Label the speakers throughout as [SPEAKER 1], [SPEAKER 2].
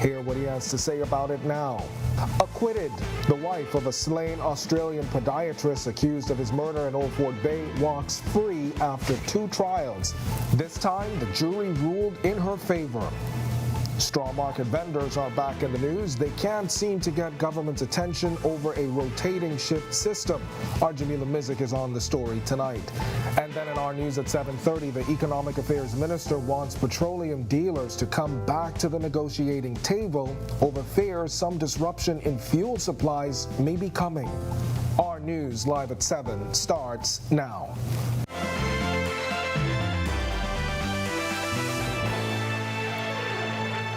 [SPEAKER 1] Hear what he has to say about it now. Acquitted. The wife of a slain Australian podiatrist accused of his murder in Old Fort Bay walks free after 2 trials. This time, the jury ruled in her favor. Straw market vendors are back in the news. They can't seem to get government's attention over a rotating shift system. Our Jamila Mizik is on the story tonight. And then in our news at 7:30, the Economic Affairs Minister wants petroleum dealers to come back to the negotiating table over fears some disruption in fuel supplies may be coming. Our news live at 7 starts now.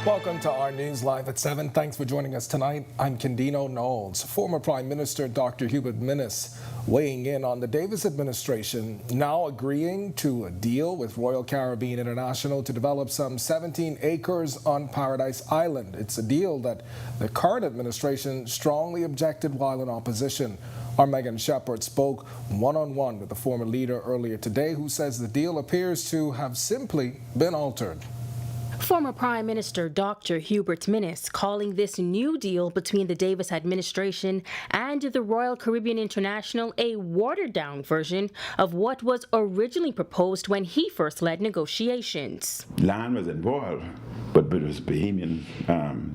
[SPEAKER 1] Welcome to our news live at 7. Thanks for joining us tonight. I'm Kendino Knowles. Former Prime Minister Dr. Hubert Minnis weighing in on the Davis administration now agreeing to a deal with Royal Caribbean International to develop some 17 acres on Paradise Island. It's a deal that the current administration strongly objected while in opposition. Our Megan Shepherd spoke one-on-one with the former leader earlier today, who says the deal appears to have simply been altered.
[SPEAKER 2] Former Prime Minister Dr. Hubert Minnis calling this new deal between the Davis administration and the Royal Caribbean International a watered-down version of what was originally proposed when he first led negotiations.
[SPEAKER 3] Land was involved, but it was Bahamian,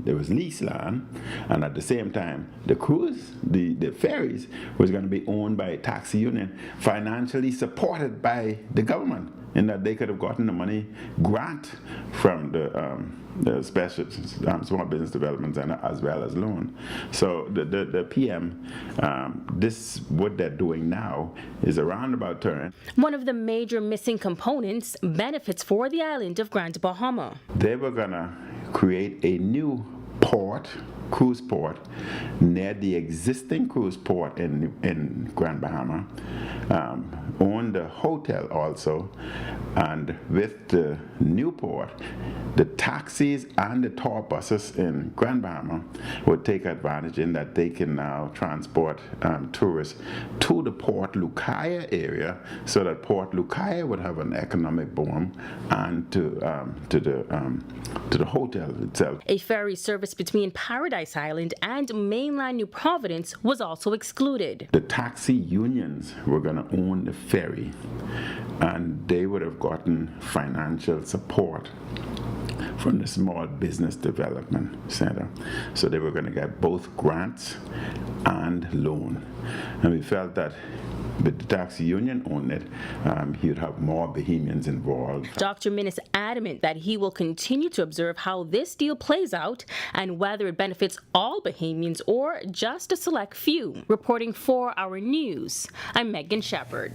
[SPEAKER 3] there was lease land, and at the same time, the cruise, the ferries, was going to be owned by a taxi union, financially supported by the government, in that they could have gotten the money grant from the special small business development center as well as loan. So the PM, what they're doing now is a roundabout turn.
[SPEAKER 2] One of the major missing components, benefits for the island of Grand Bahama.
[SPEAKER 3] They were going to create a new port, cruise port, near the existing cruise port in Grand Bahama, own the hotel also, and with the new port, the taxis and the tour buses in Grand Bahama would take advantage in that they can now transport tourists to the Port Lucaya area, so that Port Lucaya would have an economic boom, and to the hotel itself.
[SPEAKER 2] A ferry service between Paradise Island and mainland New Providence was also excluded.
[SPEAKER 3] The taxi unions were going to own the ferry, and they would have gotten financial support from the Small Business Development Center. So they were going to get both grants and loan. And we felt that with the taxi union owned it, he would have more Bahamians involved.
[SPEAKER 2] Dr. Minnis adamant that he will continue to observe how this deal plays out and whether it benefits all Bahamians or just a select few. Reporting for Our News, I'm Megan Shepherd.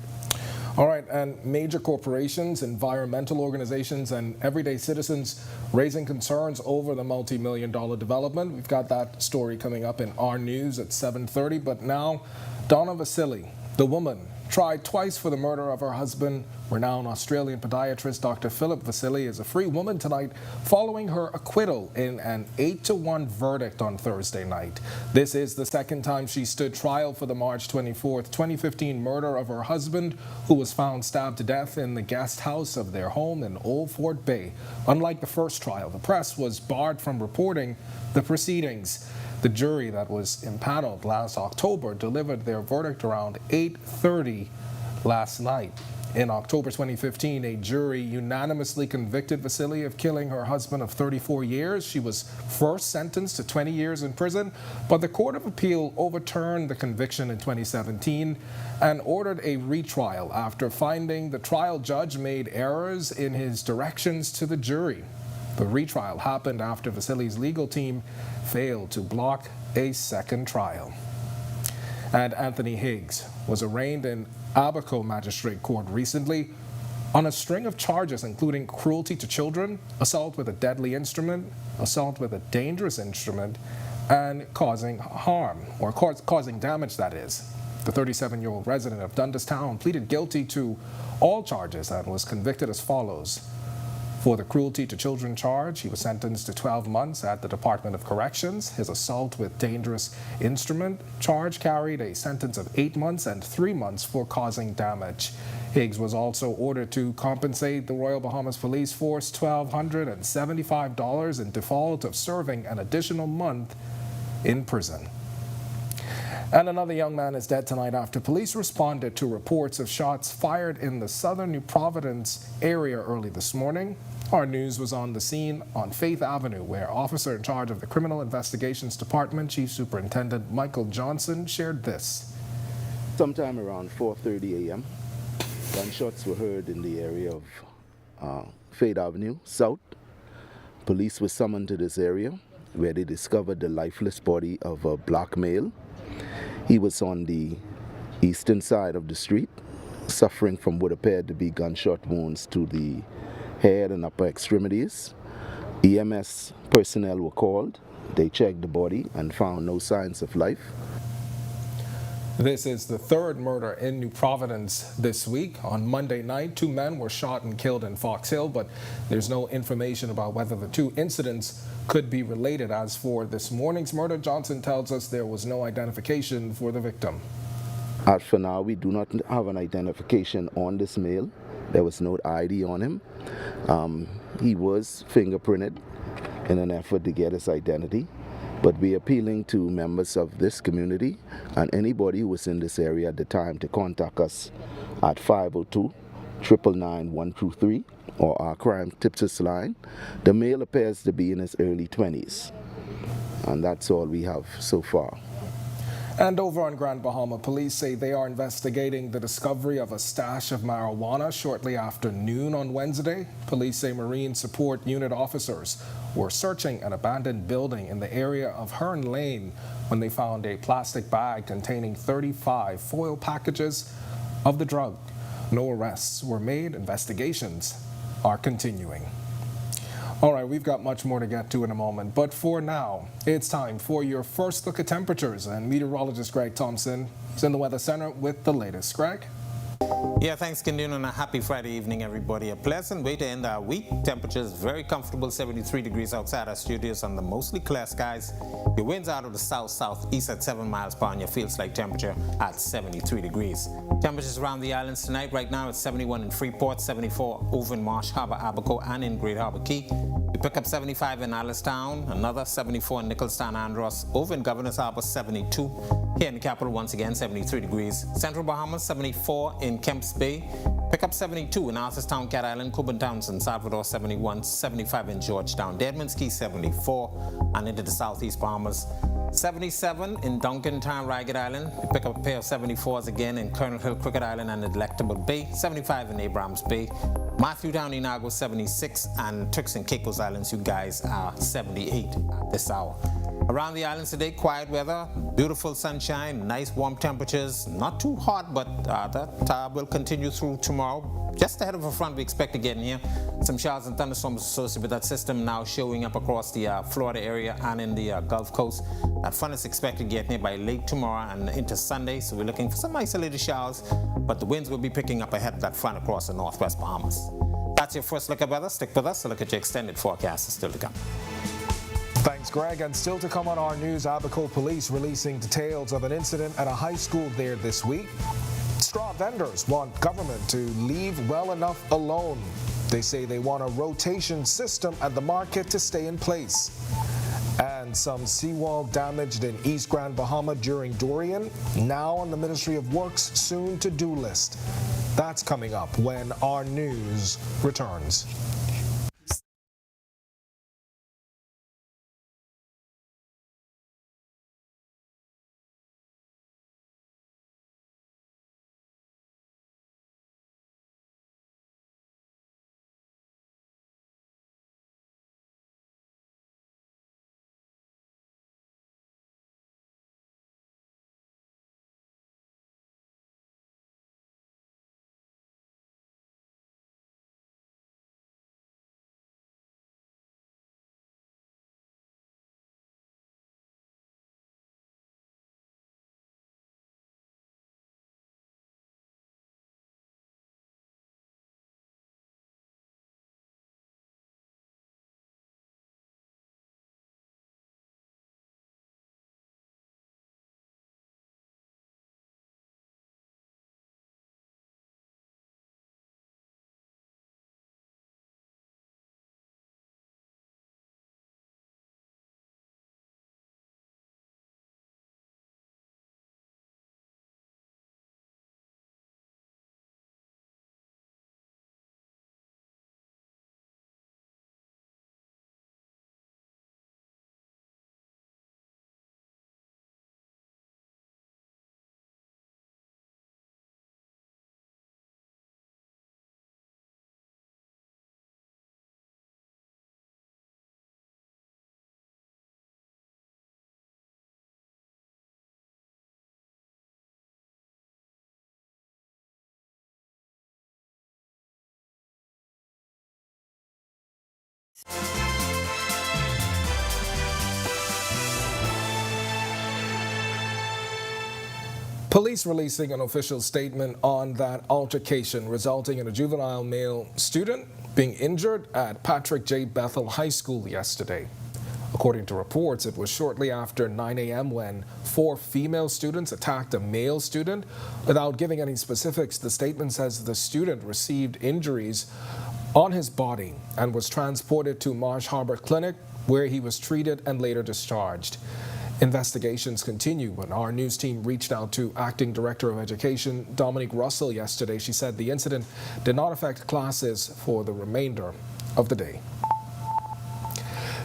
[SPEAKER 1] All right, and major corporations, environmental organizations, and everyday citizens raising concerns over the multi-million-dollar development. We've got that story coming up in Our News at 7:30, but now Donna Vasili, the woman tried twice for the murder of her husband. Renowned Australian podiatrist Dr. Philip Vasili is a free woman tonight following her acquittal in an 8-1 verdict on Thursday night. This is the second time she stood trial for the March 24th, 2015 murder of her husband, who was found stabbed to death in the guest house of their home in Old Fort Bay. Unlike the first trial, the press was barred from reporting the proceedings. The jury that was impaneled last October delivered their verdict around 8:30 last night. In October 2015, a jury unanimously convicted Vasili of killing her husband of 34 years. She was first sentenced to 20 years in prison, but the Court of Appeal overturned the conviction in 2017 and ordered a retrial after finding the trial judge made errors in his directions to the jury. The retrial happened after Vasili's legal team failed to block a second trial. And Anthony Higgs was arraigned in Abaco Magistrate Court recently on a string of charges including cruelty to children, assault with a deadly instrument, assault with a dangerous instrument, and causing harm, or causing damage, that is. The 37-year-old resident of Dundas Town pleaded guilty to all charges and was convicted as follows. For the cruelty to children charge, he was sentenced to 12 months at the Department of Corrections. His assault with dangerous instrument charge carried a sentence of 8 months and 3 months for causing damage. Higgs was also ordered to compensate the Royal Bahamas Police Force $1,275 in default of serving an additional month in prison. And another young man is dead tonight after police responded to reports of shots fired in the southern New Providence area early this morning. Our news was on the scene on Faith Avenue, where officer in charge of the Criminal Investigations Department, Chief Superintendent Michael Johnson, shared this.
[SPEAKER 4] Sometime around 4:30 a.m., gunshots were heard in the area of Faith Avenue South. Police were summoned to this area where they discovered the lifeless body of a black male. He was on the eastern side of the street, suffering from what appeared to be gunshot wounds to the head and upper extremities. EMS personnel were called. They checked the body and found no signs of life.
[SPEAKER 1] This is the third murder in New Providence this week. On Monday night, 2 men were shot and killed in Fox Hill, but there's no information about whether the 2 incidents could be related. As for this morning's murder, Johnson tells us there was no identification for the victim.
[SPEAKER 4] As for now, we do not have an identification on this male. There was no ID on him. He was fingerprinted in an effort to get his identity. But we're appealing to members of this community and anybody who was in this area at the time to contact us at 502-999-123 or our crime tipsters line. The male appears to be in his early 20s. And that's all we have so far.
[SPEAKER 1] And over on Grand Bahama, police say they are investigating the discovery of a stash of marijuana shortly after noon on Wednesday. Police say Marine Support Unit officers were searching an abandoned building in the area of Hearn Lane when they found a plastic bag containing 35 foil packages of the drug. No arrests were made. Investigations are continuing. All right, we've got much more to get to in a moment, but for now, it's time for your first look at temperatures, and meteorologist Greg Thompson is in the Weather Center with the latest. Greg?
[SPEAKER 5] Yeah, thanks, Kindun, and a happy Friday evening, everybody. A pleasant way to end our week. Temperatures very comfortable, 73 degrees outside our studios under mostly clear skies. Your winds out of the south-southeast at 7 miles per hour, and your feels like temperature at 73 degrees. Temperatures around the islands tonight, right now it's 71 in Freeport, 74 over in Marsh Harbor, Abaco, and in Great Harbor Key. We pick up 75 in Alistown, another 74 in Nicholstown, Andros, over in Governor's Harbor, 72. Here in the capital, once again, 73 degrees. Central Bahamas, 74 in Kemps Bay. Pick up 72 in Arthurstown, Cat Island, Coburn Townsend, Salvador, 71, 75 in Georgetown, Deadman's Key, 74, and into the southeast Bahamas. 77 in Duncantown, Ragged Island. We pick up a pair of 74s again in Colonel Hill, Crooked Island, and Delectable Bay. 75 in Abrams Bay. Matthewtown, Inago, 76, and Turks and Caicos Islands, you guys are 78 at this hour. Around the islands today, quiet weather, beautiful sunshine, nice warm temperatures, not too hot, but that will continue through tomorrow. Just ahead of a front we expect to get in here. Some showers and thunderstorms associated with that system now showing up across the Florida area and in the Gulf Coast. That front is expected to get here by late tomorrow and into Sunday, so we're looking for some isolated showers, but the winds will be picking up ahead of that front across the northwest Bahamas. That's your first look at weather. Stick with us to look at your extended forecast. Is still to come.
[SPEAKER 1] Thanks, Greg. And still to come on our news, Abaco police releasing details of an incident at a high school there this week. Straw vendors want government to leave well enough alone. They say they want a rotation system at the market to stay in place. And some seawall damaged in East Grand Bahama during Dorian, now on the Ministry of Works' soon-to-do list. That's coming up when our news returns. Police releasing an official statement on that altercation resulting in a juvenile male student being injured at Patrick J. Bethel High School yesterday. According to reports, it was shortly after 9 a.m. when 4 female students attacked a male student. Without giving any specifics, the statement says the student received injuries on his body and was transported to Marsh Harbor Clinic, where he was treated and later discharged. Investigations continue when our news team reached out to Acting Director of Education Dominique Russell yesterday. She said the incident did not affect classes for the remainder of the day.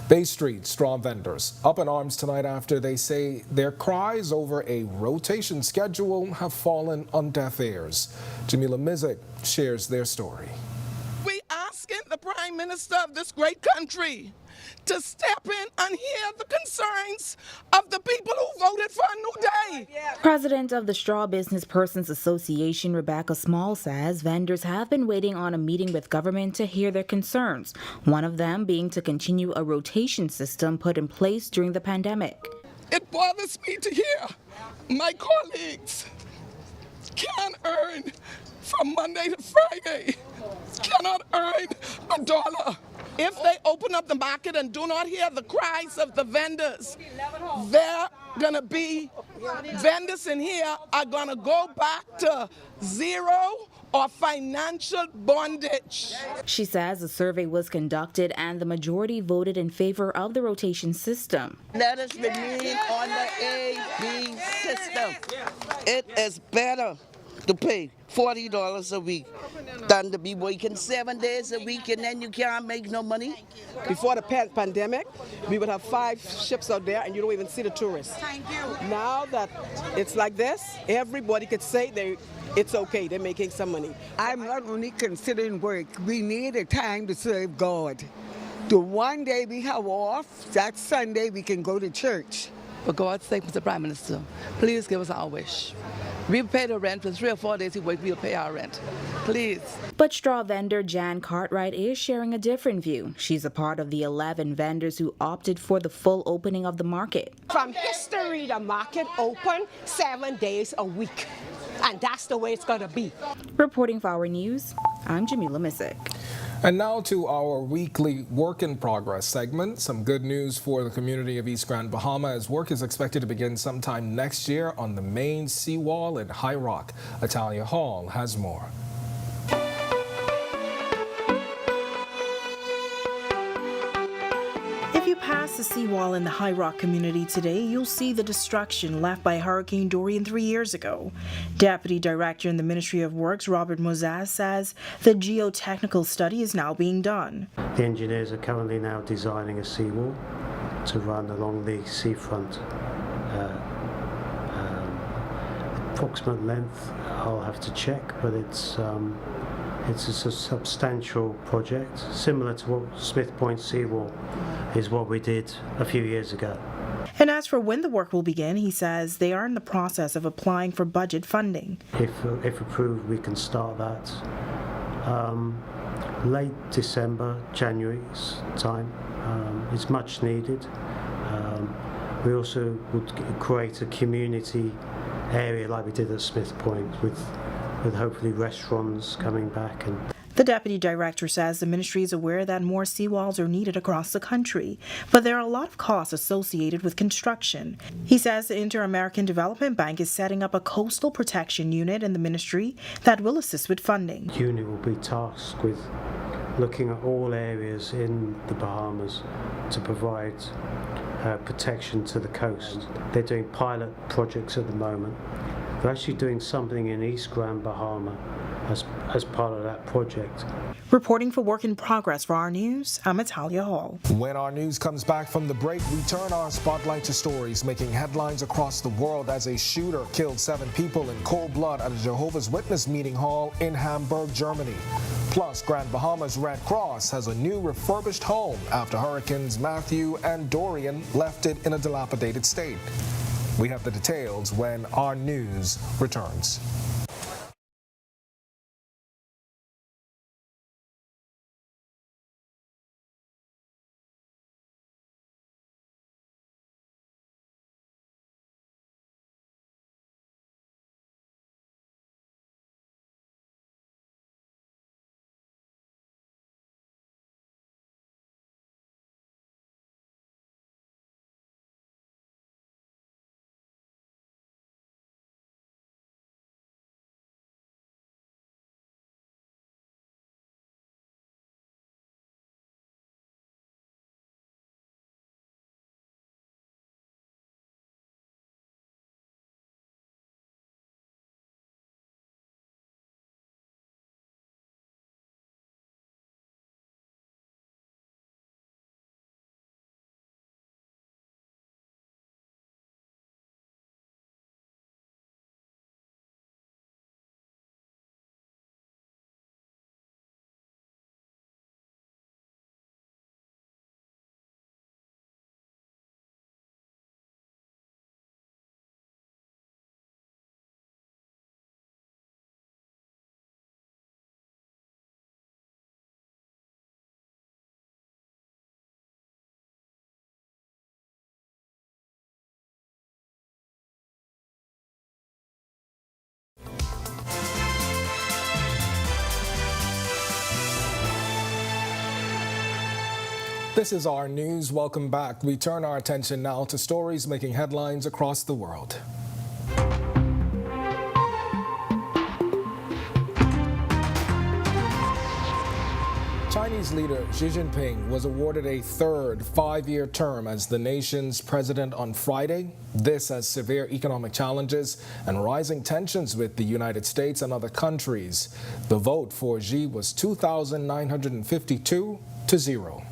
[SPEAKER 1] Bay Street straw vendors up in arms tonight after they say their cries over a rotation schedule have fallen on deaf ears. Jamila Mizik shares their story.
[SPEAKER 6] We asking the Prime Minister of this great country to step in and hear the concerns of the people who voted for a new day.
[SPEAKER 7] President of the Straw Business Persons Association, Rebecca Small, says vendors have been waiting on a meeting with government to hear their concerns, one of them being to continue a rotation system put in place during the pandemic.
[SPEAKER 6] It bothers me to hear my colleagues can earn from Monday to Friday, cannot earn $1. If they open up the market and do not hear the cries of the vendors, they're gonna be, vendors in here are gonna go back to zero or financial bondage.
[SPEAKER 7] She says a survey was conducted and the majority voted in favor of the rotation system.
[SPEAKER 8] Let us remain on the AB system. It is better to pay $40 a week than to be working 7 days a week and then you can't make no money.
[SPEAKER 9] Before the pandemic, we would have 5 ships out there and you don't even see the tourists.
[SPEAKER 8] Thank you.
[SPEAKER 9] Now that it's like this, everybody could say it's okay, they're making some money.
[SPEAKER 10] I'm not only considering work, we need a time to serve God. The one day we have off, that Sunday we can go to church.
[SPEAKER 11] For God's sake, Mr. Prime Minister, please give us our wish. We pay the rent for 3 or 4 days, we'll pay our rent. Please.
[SPEAKER 7] But straw vendor Jan Cartwright is sharing a different view. She's a part of the 11 vendors who opted for the full opening of the market.
[SPEAKER 12] From history, the market open 7 days a week. And that's the way it's going to be.
[SPEAKER 7] Reporting for Our News, I'm Jamila Mizik.
[SPEAKER 1] And now to our weekly Work in Progress segment. Some good news for the community of East Grand Bahama as work is expected to begin sometime next year on the main seawall in High Rock. Atalia Hall has more.
[SPEAKER 13] If you pass the seawall in the High Rock community today, you'll see the destruction left by Hurricane Dorian 3 years ago. Deputy Director in the Ministry of Works, Robert Mozaz, says the geotechnical study is now being done.
[SPEAKER 14] The engineers are currently now designing a seawall to run along the seafront. Approximate length, I'll have to check, but it's a substantial project, similar to what Smith Point Seawall is what we did a few years ago.
[SPEAKER 13] And as for when the work will begin, he says they are in the process of applying for budget funding.
[SPEAKER 14] If approved, we can start that late December, January's time. It's much needed. We also would create a community area like we did at Smith Point with hopefully restaurants coming back. And
[SPEAKER 13] the Deputy Director says the ministry is aware that more seawalls are needed across the country, but there are a lot of costs associated with construction. He says the Inter-American Development Bank is setting up a coastal protection unit in the ministry that will assist with funding.
[SPEAKER 14] The unit will be tasked with looking at all areas in the Bahamas to provide protection to the coast. They're doing pilot projects at the moment. They're actually doing something in East Grand Bahama as part of that project.
[SPEAKER 13] Reporting for Work in Progress for Our News, I'm Atalia Hall.
[SPEAKER 1] When Our News comes back from the break, we turn our spotlight to stories making headlines across the world as a shooter killed 7 people in cold blood at a Jehovah's Witness meeting hall in Hamburg, Germany. Plus, Grand Bahama's Red Cross has a new refurbished home after Hurricanes Matthew and Dorian left it in a dilapidated state. We have the details when Our News returns. This is our news. Welcome back. We turn our attention now to stories making headlines across the world. Chinese leader Xi Jinping was awarded a third five-year term as the nation's president on Friday. This as severe economic challenges and rising tensions with the United States and other countries. The vote for Xi was 2,952 to 0.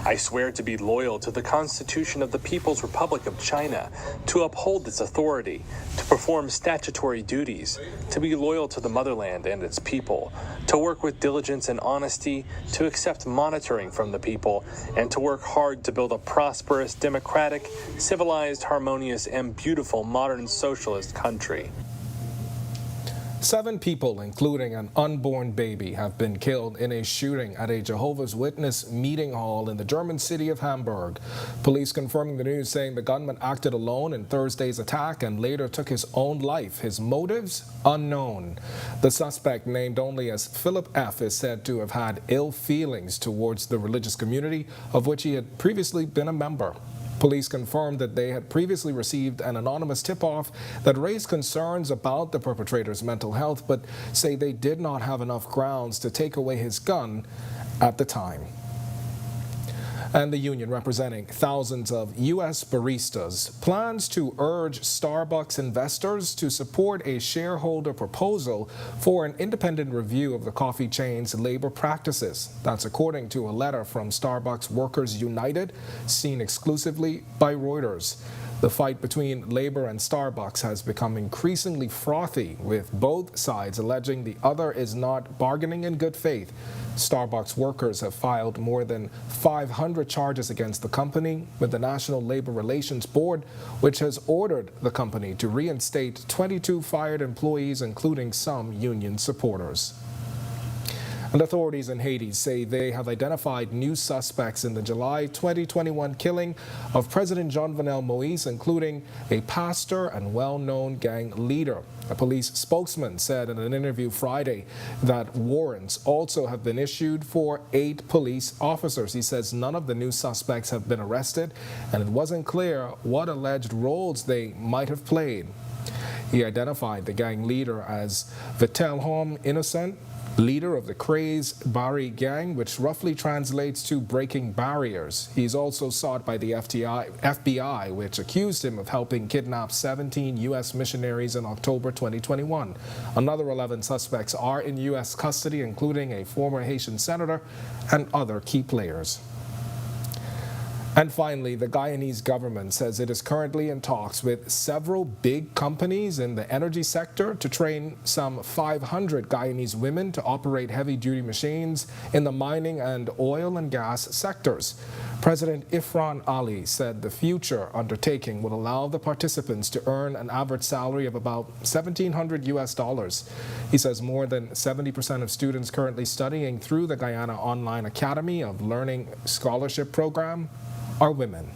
[SPEAKER 15] I swear to be loyal to the Constitution of the People's Republic of China, to uphold its authority, to perform statutory duties, to be loyal to the motherland and its people, to work with diligence and honesty, to accept monitoring from the people, and to work hard to build a prosperous, democratic, civilized, harmonious, and beautiful modern socialist country.
[SPEAKER 1] 7 people, including an unborn baby, have been killed in a shooting at a Jehovah's Witness meeting hall in the German city of Hamburg. Police confirming the news, saying the gunman acted alone in Thursday's attack and later took his own life. His motives unknown. The suspect, named only as Philip F., is said to have had ill feelings towards the religious community of which he had previously been a member. Police confirmed that they had previously received an anonymous tip-off that raised concerns about the perpetrator's mental health, but say they did not have enough grounds to take away his gun at the time. And the union representing thousands of U.S. baristas plans to urge Starbucks investors to support a shareholder proposal for an independent review of the coffee chain's labor practices. That's according to a letter from Starbucks Workers United, seen exclusively by Reuters. The fight between labor and Starbucks has become increasingly frothy, with both sides alleging the other is not bargaining in good faith. Starbucks workers have filed more than 500 charges against the company with the National Labor Relations Board, which has ordered the company to reinstate 22 fired employees, including some union supporters. And authorities in Haiti say they have identified new suspects in the July 2021 killing of President Jovenel Moïse, including a pastor and well-known gang leader. A police spokesman said in an interview Friday that warrants also have been issued for 8 police officers. He says none of the new suspects have been arrested, and it wasn't clear what alleged roles they might have played. He identified the gang leader as Vitelhom Innocent, leader of the Crazed Barry gang, which roughly translates to breaking barriers. He's also sought by the FBI, which accused him of helping kidnap 17 U.S. missionaries in October 2021. Another 11 suspects are in U.S. custody, including a former Haitian senator and other key players. And finally, the Guyanese government says it is currently in talks with several big companies in the energy sector to train some 500 Guyanese women to operate heavy-duty machines in the mining and oil and gas sectors. President Ifran Ali said the future undertaking would allow the participants to earn an average salary of about $1,700 US. He says more than 70% of students currently studying through the Guyana Online Academy of Learning Scholarship Program are women.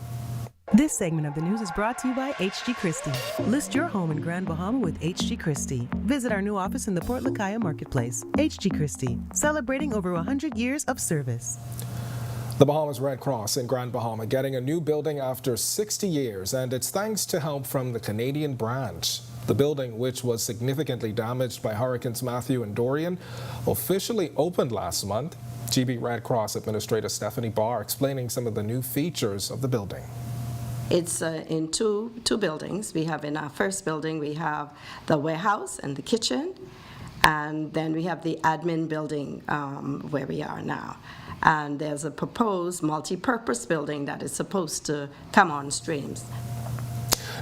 [SPEAKER 16] This segment of the news is brought to you by H.G. Christie. List your home in Grand Bahama with H.G. Christie. Visit our new office in the Port Lakaya Marketplace. H.G. Christie, celebrating over 100 years of service.
[SPEAKER 1] The Bahamas Red Cross in Grand Bahama getting a new building after 60 years, and it's thanks to help from the Canadian branch. The building, which was significantly damaged by Hurricanes Matthew and Dorian, officially opened last month. GB Red Cross Administrator Stephanie Barr explaining some of the new features of the building.
[SPEAKER 17] It's in two buildings. We have in our first building, we have the warehouse and the kitchen, and then we have the admin building where we are now. And there's a proposed multi-purpose building that is supposed to come on streams.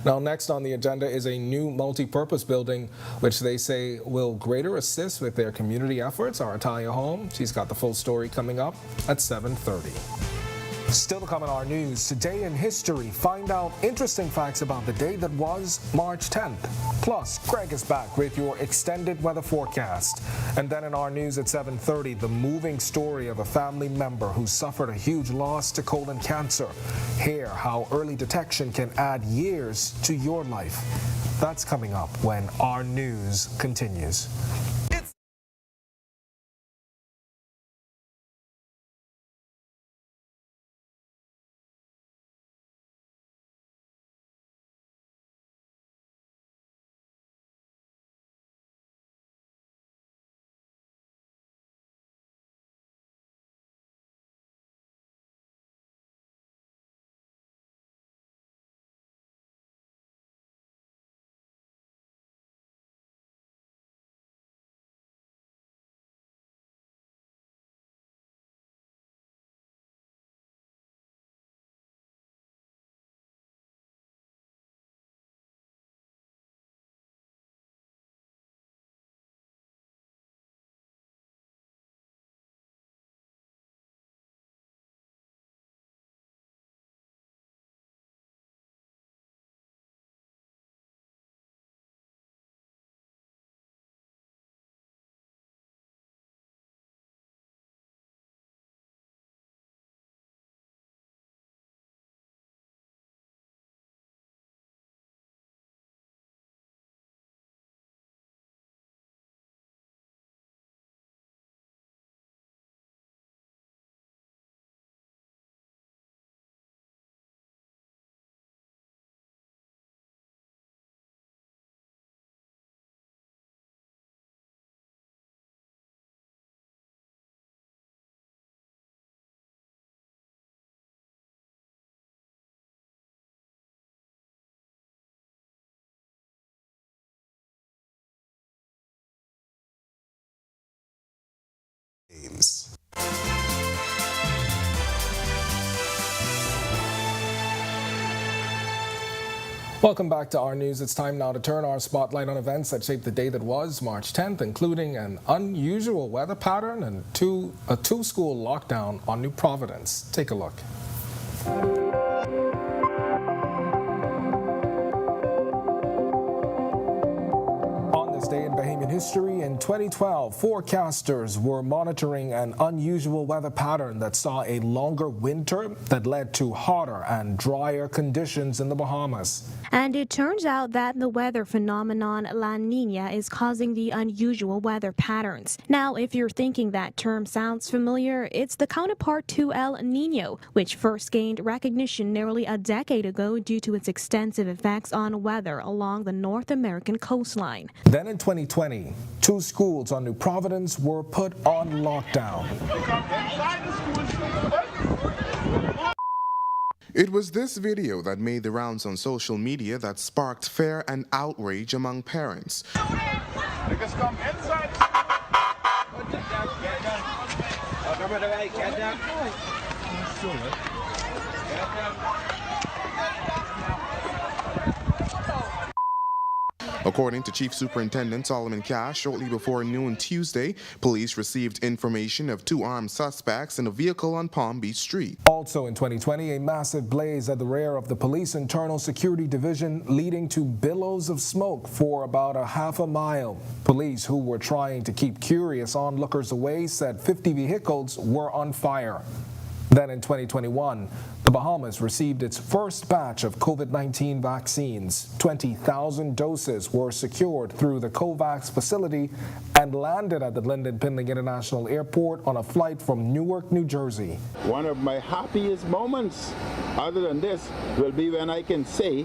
[SPEAKER 1] Now, next on the agenda is a new multi-purpose building, which they say will greater assist with their community efforts. Our Talia Home, she's got the full story coming up at 7:30. Still to come in our news, today in history, find out interesting facts about the day that was March 10th. Plus, Greg is back with your extended weather forecast. And then in our news at 7:30, the moving story of a family member who suffered a huge loss to colon cancer. Hear how early detection can add years to your life. That's coming up when our news continues. Welcome back to Our News. It's time now to turn our spotlight on events that shaped the day that was March 10th, including an unusual weather pattern and a two-school lockdown on New Providence. Take a look. Day in Bahamian history, in 2012, forecasters were monitoring an unusual weather pattern that saw a longer winter that led to hotter and drier conditions in the Bahamas.
[SPEAKER 18] And it turns out that the weather phenomenon La Niña is causing the unusual weather patterns. Now, if you're thinking that term sounds familiar, it's the counterpart to El Niño, which first gained recognition nearly a decade ago due to its extensive effects on weather along the North American coastline.
[SPEAKER 1] Then in 2020, two schools on New Providence were put on lockdown.
[SPEAKER 19] It was this video that made the rounds on social media that sparked fear and outrage among parents. According to Chief Superintendent Solomon Cash, shortly before noon Tuesday, police received information of two armed suspects in a vehicle on Palm Beach Street.
[SPEAKER 1] Also in 2020, a massive blaze at the rear of the police internal security division, leading to billows of smoke for about a half a mile. Police, who were trying to keep curious onlookers away, said 50 vehicles were on fire. Then in 2021, the Bahamas received its first batch of COVID-19 vaccines. 20,000 doses were secured through the COVAX facility and landed at the Lyndon Pindling International Airport on a flight from Newark, New Jersey.
[SPEAKER 3] One of my happiest moments, other than this, will be when I can say,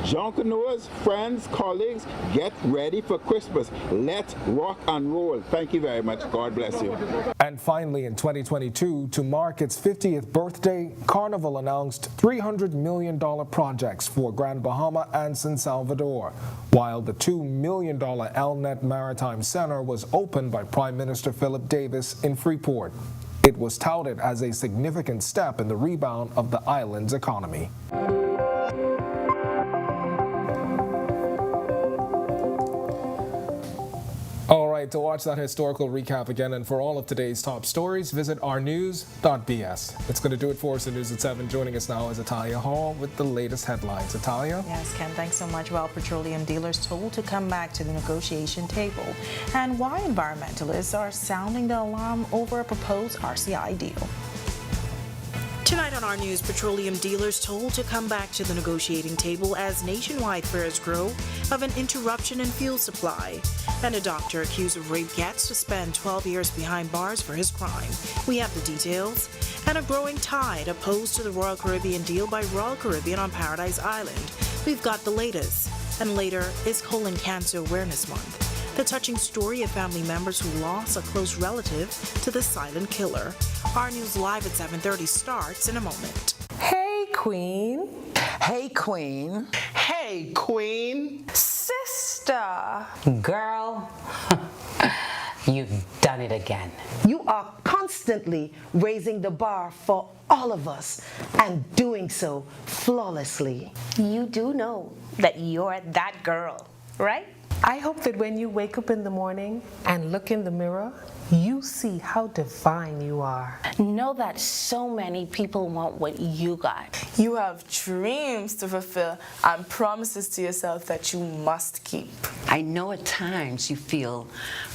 [SPEAKER 3] Jonquenois, friends, colleagues, get ready for Christmas. Let's rock and roll. Thank you very much. God bless you.
[SPEAKER 1] And finally, in 2022, to mark its 50th birthday, Carnival announced $300 million projects for Grand Bahama and San Salvador, while the $2 million Elnet Maritime Center was opened by Prime Minister Philip Davis in Freeport. It was touted as a significant step in the rebound of the island's economy. All right, to watch that historical recap again and for all of today's top stories, visit ournews.bs. It's going to do it for us in News at 7. Joining us now is Italia Hall with the latest headlines. Italia?
[SPEAKER 13] Yes, Ken, thanks so much. Well, petroleum dealers told to come back to the negotiation table, and why environmentalists are sounding the alarm over a proposed RCI deal. Tonight on Our News, petroleum dealers told to come back to the negotiating table as nationwide fears grow of an interruption in fuel supply. And a doctor accused of rape gets to spend 12 years behind bars for his crime. We have the details. And a growing tide opposed to the Royal Caribbean deal by Royal Caribbean on Paradise Island. We've got the latest. And later is Colon Cancer Awareness Month. The touching story of family members who lost a close relative to the silent killer. Our News Live at 7:30 starts in a moment.
[SPEAKER 20] Hey, Queen. Hey, Queen. Hey, Queen. Sister.
[SPEAKER 21] Girl, you've done it again.
[SPEAKER 22] You are constantly raising the bar for all of us and doing so flawlessly.
[SPEAKER 12] You do know that you're that girl, right?
[SPEAKER 23] I hope that when you wake up in the morning and look in the mirror, you see how divine you are.
[SPEAKER 21] Know that so many people want what you got.
[SPEAKER 24] You have dreams to fulfill and promises to yourself that you must keep.
[SPEAKER 21] I know at times you feel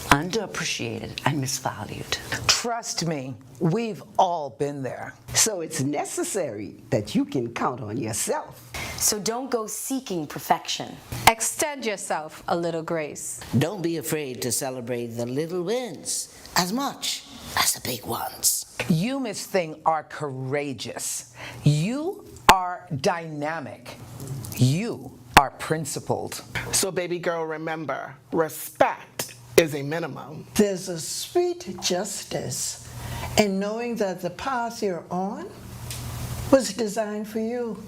[SPEAKER 21] underappreciated and misvalued.
[SPEAKER 20] Trust me, we've all been there.
[SPEAKER 22] So it's necessary that you can count on yourself.
[SPEAKER 21] So don't go seeking perfection.
[SPEAKER 25] Extend yourself a little grace.
[SPEAKER 26] Don't be afraid to celebrate the little wins as much as the big ones.
[SPEAKER 20] You, Miss Thing, are courageous. You are dynamic. You are principled.
[SPEAKER 6] So, baby girl, remember, respect is a minimum.
[SPEAKER 10] There's a sweet justice in knowing that the path you're on was designed for you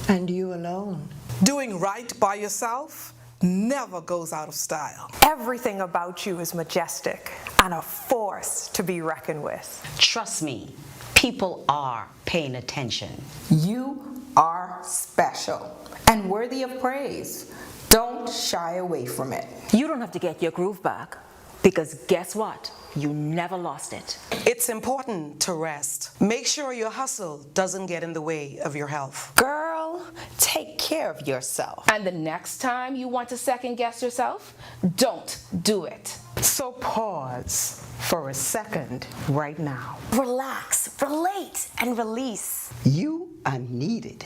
[SPEAKER 10] and you alone.
[SPEAKER 9] Doing right by yourself never goes out of style.
[SPEAKER 24] Everything about you is majestic and a force to be reckoned with.
[SPEAKER 21] Trust me, people are paying attention.
[SPEAKER 20] You are
[SPEAKER 2] special and worthy of praise. Don't shy away from it.
[SPEAKER 4] You don't have to get your groove back, because guess what? You never lost it.
[SPEAKER 5] It's important to rest. Make sure your hustle doesn't get in the way of your health.
[SPEAKER 2] Girl, take care of yourself. And the next time you want to second guess yourself, don't do it.
[SPEAKER 22] So pause for a second right now.
[SPEAKER 25] Relax, relate, and release.
[SPEAKER 7] You are needed.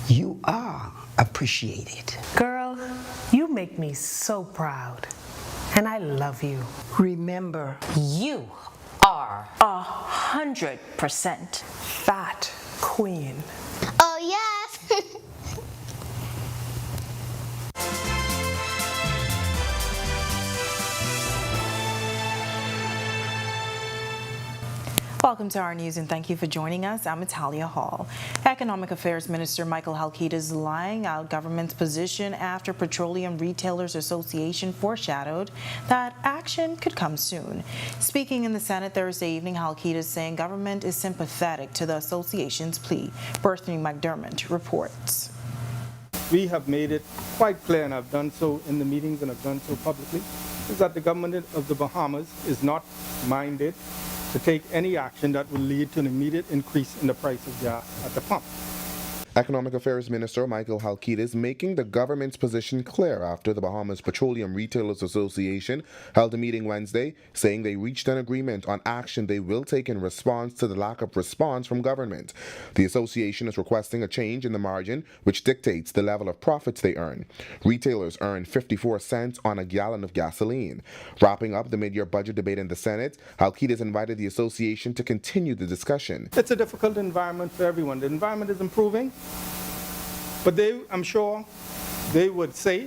[SPEAKER 7] You are appreciated.
[SPEAKER 23] Girl, you make me so proud. And I love you.
[SPEAKER 7] Remember,
[SPEAKER 4] You are 100%
[SPEAKER 23] that queen.
[SPEAKER 8] Oh, yes.
[SPEAKER 13] Welcome to our news and thank you for joining us. I'm Italia Hall. Economic Affairs Minister Michael Halkida is laying out government's position after Petroleum Retailers Association foreshadowed that action could come soon. Speaking in the Senate Thursday evening, Halkida is saying government is sympathetic to the association's plea. Berthany McDermott reports.
[SPEAKER 11] We have made it quite clear, and I've done so in the meetings and I've done so publicly, is that the government of the Bahamas is not minded to take any action that will lead to an immediate increase in the price of gas at the pump.
[SPEAKER 19] Economic Affairs Minister Michael Halkida is making the government's position clear after the Bahamas Petroleum Retailers Association held a meeting Wednesday saying they reached an agreement on action they will take in response to the lack of response from government. The association is requesting a change in the margin which dictates the level of profits they earn. Retailers earn 54 cents on a gallon of gasoline. Wrapping up the mid-year budget debate in the Senate, Halkida has invited the association to continue the discussion.
[SPEAKER 11] It's a difficult environment for everyone. The environment is improving, but I'm sure they would say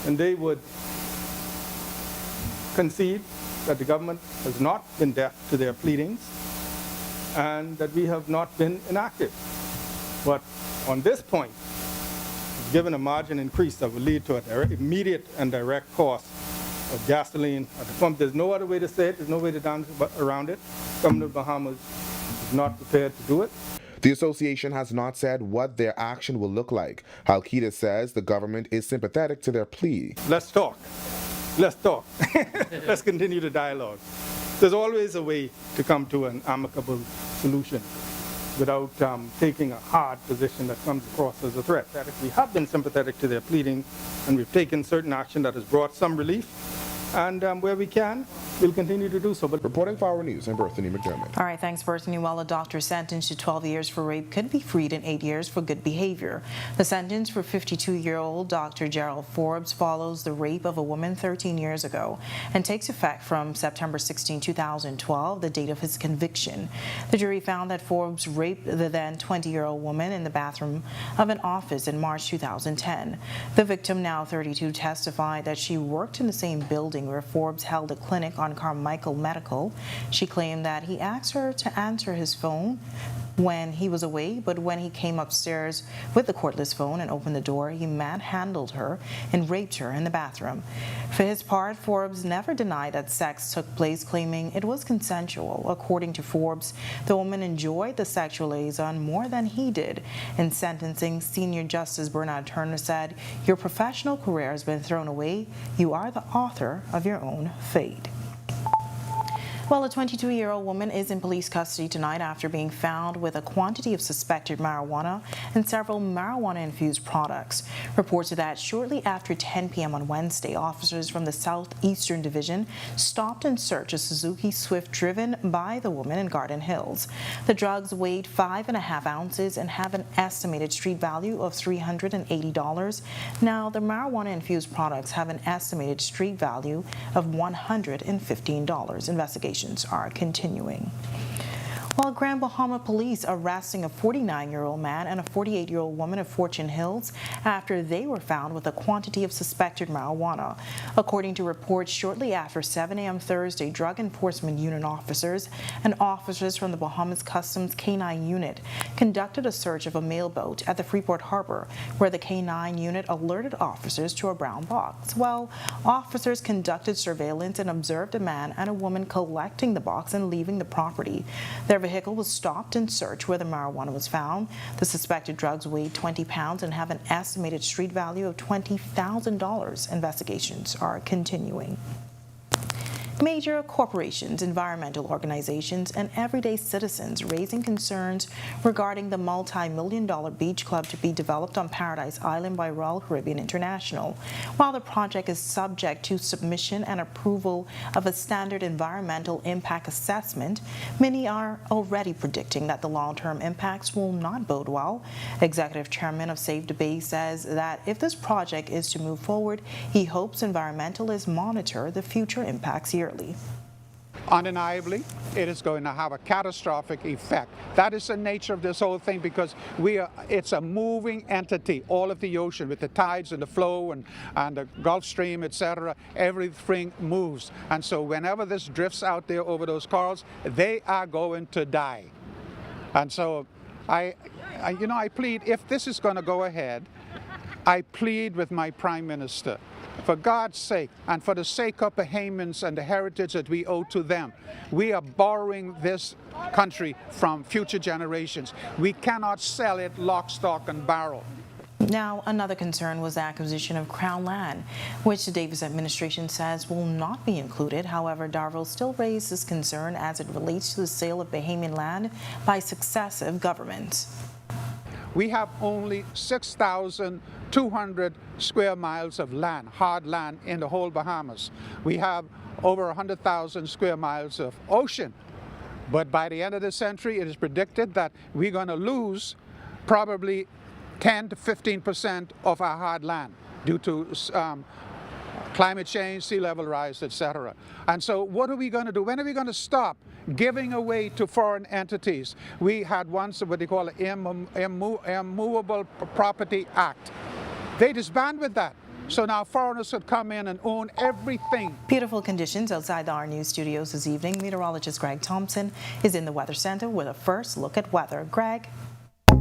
[SPEAKER 11] and they would concede that the government has not been deaf to their pleadings and that we have not been inactive. But on this point, given a margin increase that will lead to an immediate and direct cost of gasoline at the pump, there's no other way to say it, there's no way to dance around it. The government of Bahamas is not prepared to do it.
[SPEAKER 19] The association has not said what their action will look like. Halkida says the government is sympathetic to their plea.
[SPEAKER 11] Let's talk. Let's talk. Let's continue the dialogue. There's always a way to come to an amicable solution without taking a hard position that comes across as a threat. That if we have been sympathetic to their pleading and we've taken certain action that has brought some relief, and where we can, we'll continue to do so. But
[SPEAKER 19] reporting for Our News, I'm Berthany McDermott.
[SPEAKER 13] All right, thanks, Berthany. Well, a doctor sentenced to 12 years for rape could be freed in 8 years for good behavior. The sentence for 52-year-old Dr. Gerald Forbes follows the rape of a woman 13 years ago and takes effect from September 16, 2012, the date of his conviction. The jury found that Forbes raped the then 20-year-old woman in the bathroom of an office in March 2010. The victim, now 32, testified that she worked in the same building where Forbes held a clinic on Carmichael Medical. She claimed that he asked her to answer his phone when he was away, but when he came upstairs with the cordless phone and opened the door, he manhandled her and raped her in the bathroom. For his part, Forbes never denied that sex took place, claiming it was consensual. According to Forbes, the woman enjoyed the sexual liaison more than he did. In sentencing, Senior Justice Bernard Turner said, "Your professional career has been thrown away. You are the author of your own fate." Well, a 22-year-old woman is in police custody tonight after being found with a quantity of suspected marijuana and several marijuana-infused products. Reports are that shortly after 10 p.m. on Wednesday, officers from the Southeastern Division stopped and searched a Suzuki Swift driven by the woman in Garden Hills. The drugs weighed 5.5 ounces and have an estimated street value of $380. Now, the marijuana-infused products have an estimated street value of $115. Investigations are continuing. While Grand Bahama police arresting a 49-year-old man and a 48-year-old woman of Fortune Hills after they were found with a quantity of suspected marijuana. According to reports, shortly after 7 a.m. Thursday, Drug Enforcement Unit officers and officers from the Bahamas Customs K-9 Unit conducted a search of a mail boat at the Freeport Harbor, where the K-9 unit alerted officers to a brown box. Well, officers conducted surveillance and observed a man and a woman collecting the box and leaving the property. Their vehicle was stopped and searched, where the marijuana was found. The suspected drugs weighed 20 pounds and have an estimated street value of $20,000. Investigations are continuing. Major corporations, environmental organizations, and everyday citizens raising concerns regarding the multi-million-dollar beach club to be developed on Paradise Island by Royal Caribbean International. While the project is subject to submission and approval of a standard environmental impact assessment, many are already predicting that the long-term impacts will not bode well. Executive Chairman of Save the Bay says that if this project is to move forward, he hopes environmentalists monitor the future impacts yearly.
[SPEAKER 3] Undeniably, it is going to have a catastrophic effect. That is the nature of this whole thing, because it's a moving entity. All of the ocean, with the tides and the flow and the Gulf Stream, etc., everything moves. And so whenever this drifts out there over those corals, they are going to die. And so I plead, if this is going to go ahead, I plead with my Prime Minister, for God's sake, and for the sake of Bahamians and the heritage that we owe to them, we are borrowing this country from future generations. We cannot sell it lock, stock, and barrel.
[SPEAKER 13] Now, another concern was the acquisition of Crown land, which the Davis administration says will not be included. However, Darville still raised this concern as it relates to the sale of Bahamian land by successive governments.
[SPEAKER 3] We have only 6,200 square miles of land, hard land, in the whole Bahamas. We have over 100,000 square miles of ocean. But by the end of the century, it is predicted that we're going to lose probably 10 to 15% of our hard land due to climate change, sea level rise, etc. And so what are we going to do? When are we going to stop giving away to foreign entities? We had once what they call an Immovable Property Act. They disbanded with that. So now foreigners could come in and own everything.
[SPEAKER 13] Beautiful conditions outside the Our News studios this evening. Meteorologist Greg Thompson is in the Weather Center with a first look at weather. Greg?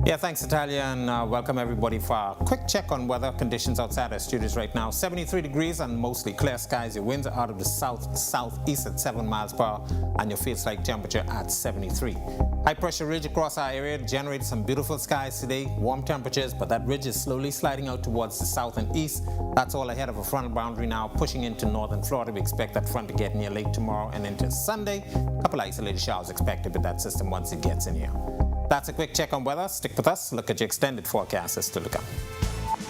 [SPEAKER 14] Yeah, thanks, Natalia, and welcome everybody for a quick check on weather conditions outside our studios right now. 73 degrees and mostly clear skies. Your winds are out of the south-southeast at 7 miles per hour, and your feels-like temperature at 73. High pressure ridge across our area generated some beautiful skies today, warm temperatures, but that ridge is slowly sliding out towards the south and east. That's all ahead of a frontal boundary now, pushing into northern Florida. We expect that front to get near late tomorrow and into Sunday. A couple isolated showers expected with that system once it gets in here. That's a quick check on weather. Stick with us. Look at your extended forecast as to look up.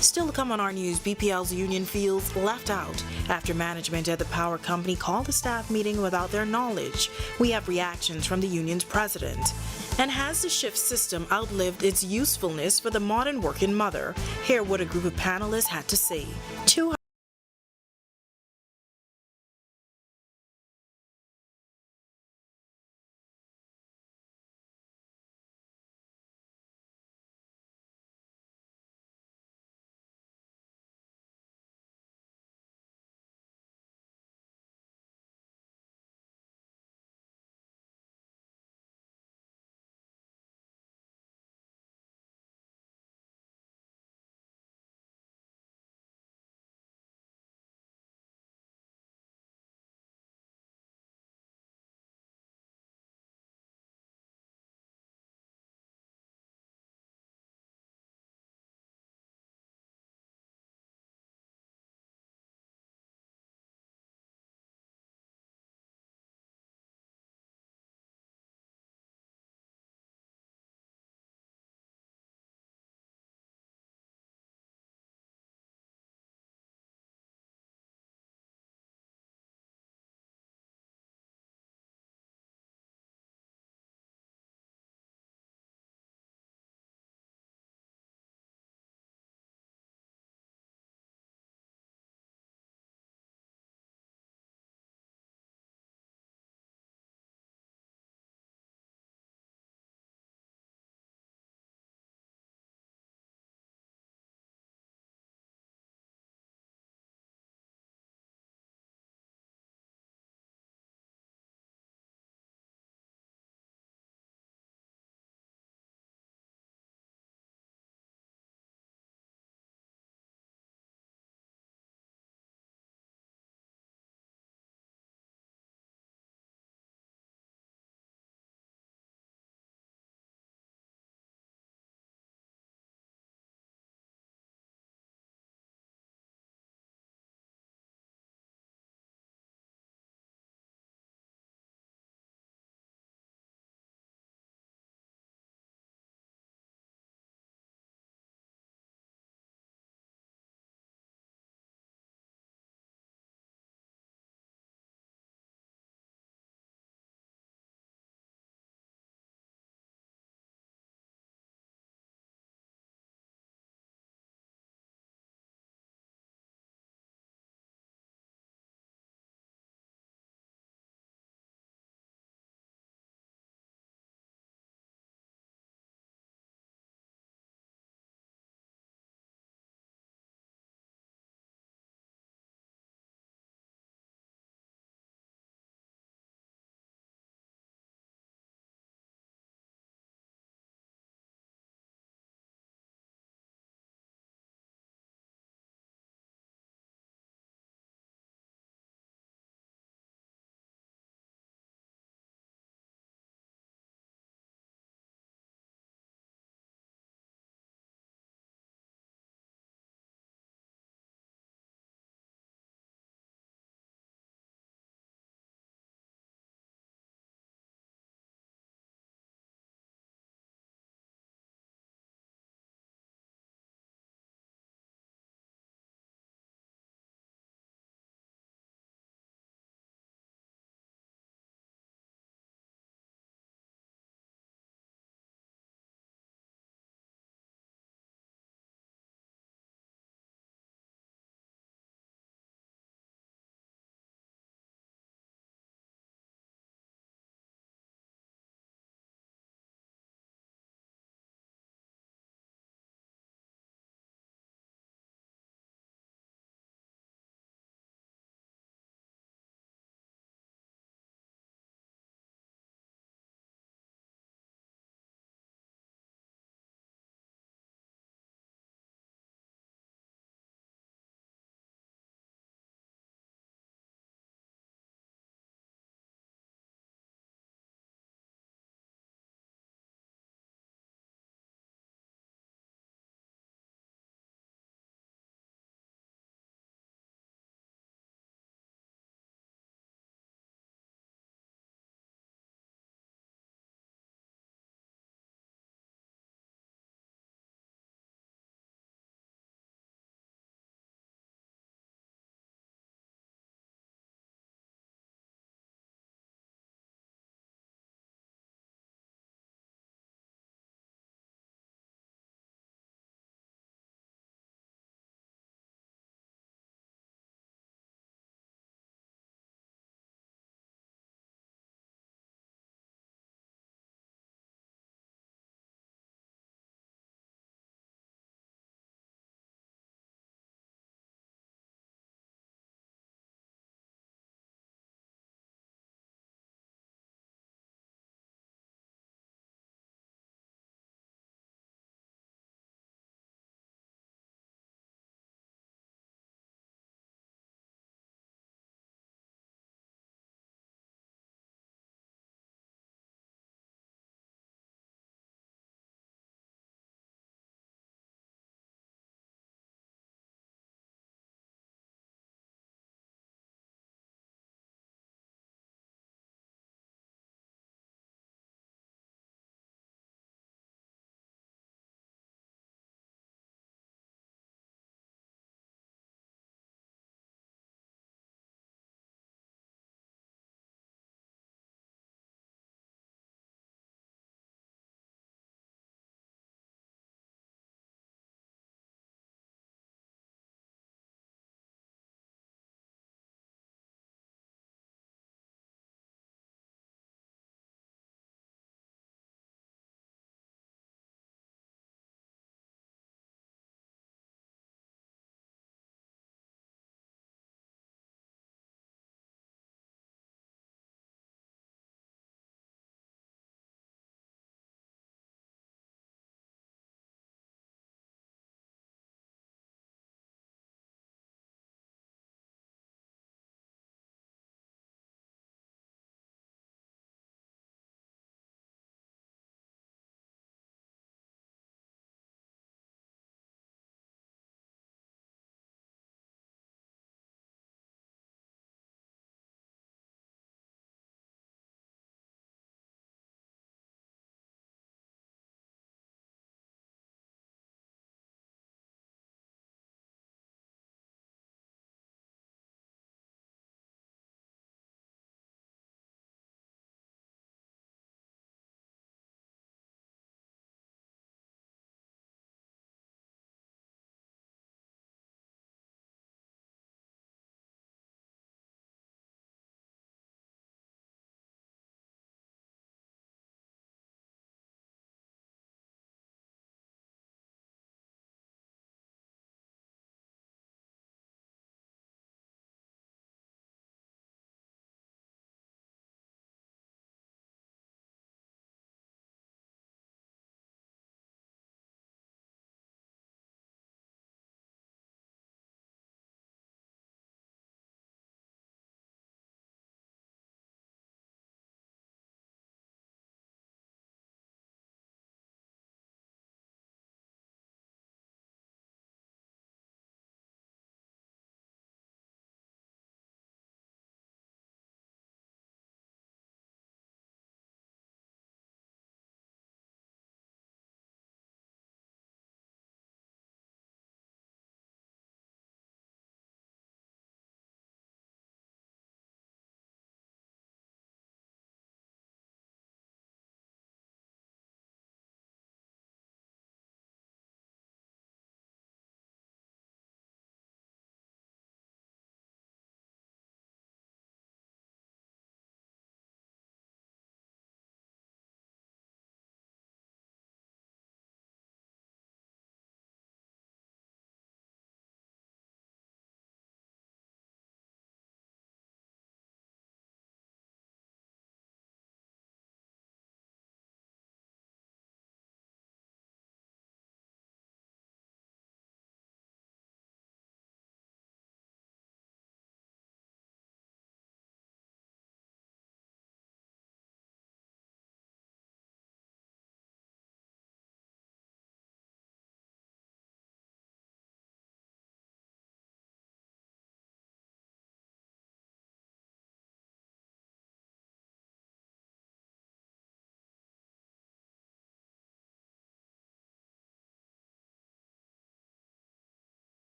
[SPEAKER 13] Still to come on Our News, BPL's union feels left out after management at the power company called a staff meeting without their knowledge. We have reactions from the union's president. And has the shift system outlived its usefulness for the modern working mother? Hear what a group of panelists had to say.